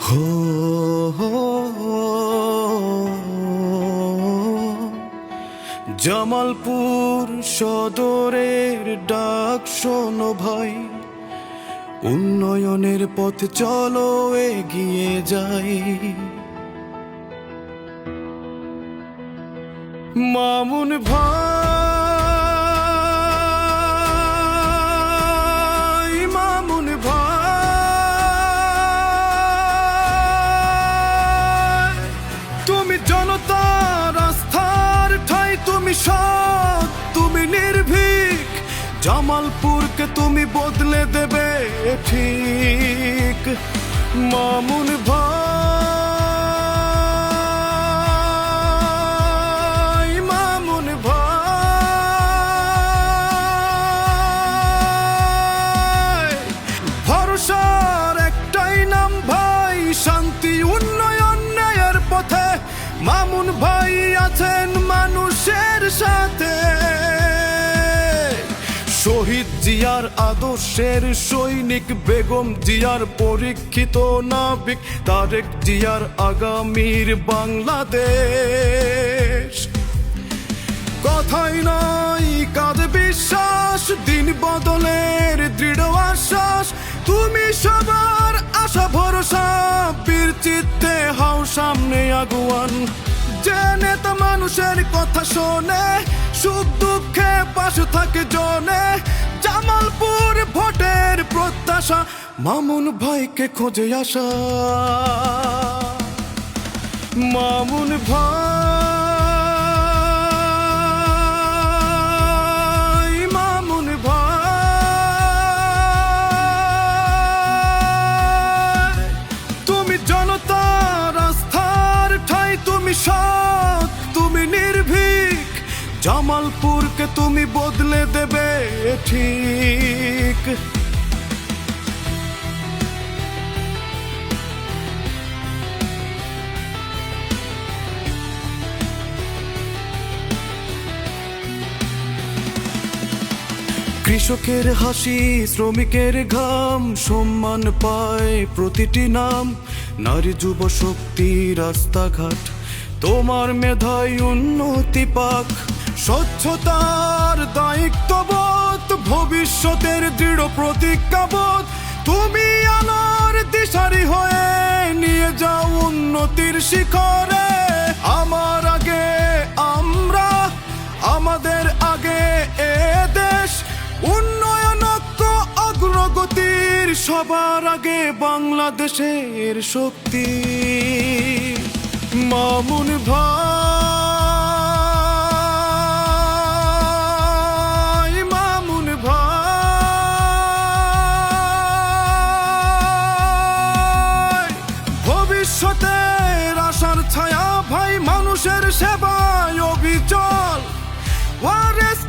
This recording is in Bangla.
হো জামালপুর সদরের ডাক শোনো ভাই, উন্নয়নের পথ চলো এগিয়ে যাই। মামুন ভাই, মামুন ভাই, তুমি জনতার আস্থার ঠাই, তুমি সৎ, তুমি নির্ভীক, জামালপুরকে তুমি বদলে দেবে ঠিক। মামুন ভাই, মামুন ভাই, ভরসার একটাই নাম ভাই, শান্তি উন্নয়ন ন্যায়ের পথে মামুন ভাই আছেন মানুষের সাথে। শহীদ জিয়ার আদর্শের সৈনিক, বেগম জিয়ার পরীক্ষিত নাবিক, তারেক জিয়ার আগামীর বাংলাদেশ। কথাই নাই কাঁধে বিশ্বাস, দিন বদলের দৃঢ় আশ্বাস, তুমি সবার আশা ভরসা, বীর চিত্তে হাও সামনে আগুয়ান। যে নেতা মানুষের কথা শোনে, সুখ দুঃখে পাশে থাকে জনে, জামালপুর ভোটের প্রত্যাশা, মামুন ভাইকে খোঁজে আসা। মামুন ভাই, মামুন ভাই, তুমি জনতার আস্থার ঠাই, তুমি সৎ, তুমি নির্ভীক, জামালপুরকে তুমি বদলে দেবে ঠিক। কৃষকের হাসি, শ্রমিকের ঘাম, সম্মান পায় প্রতিটি নাম, নারী যুব শক্তি রাস্তাঘাট, তোমার মেধায় উন্নতি পাক। স্বচ্ছতার দায়িত্ববোধ, ভবিষ্যতের দৃঢ় প্রতিজ্ঞাবোধ, তুমি আলোর দিশারি হয়ে নিয়ে যাও উন্নতির শিখরে। আমার আগে আমরা, আমাদের আগে এ দেশ, উন্নয়ন অগ্রগতির সবার আগে বাংলাদেশের শক্তি। মামুন ভাই, মামুন ভাই, ভবিষ্যতের আশার ছায়া ভাই, মানুষের সেবায় অবিচল, ওয়ারেস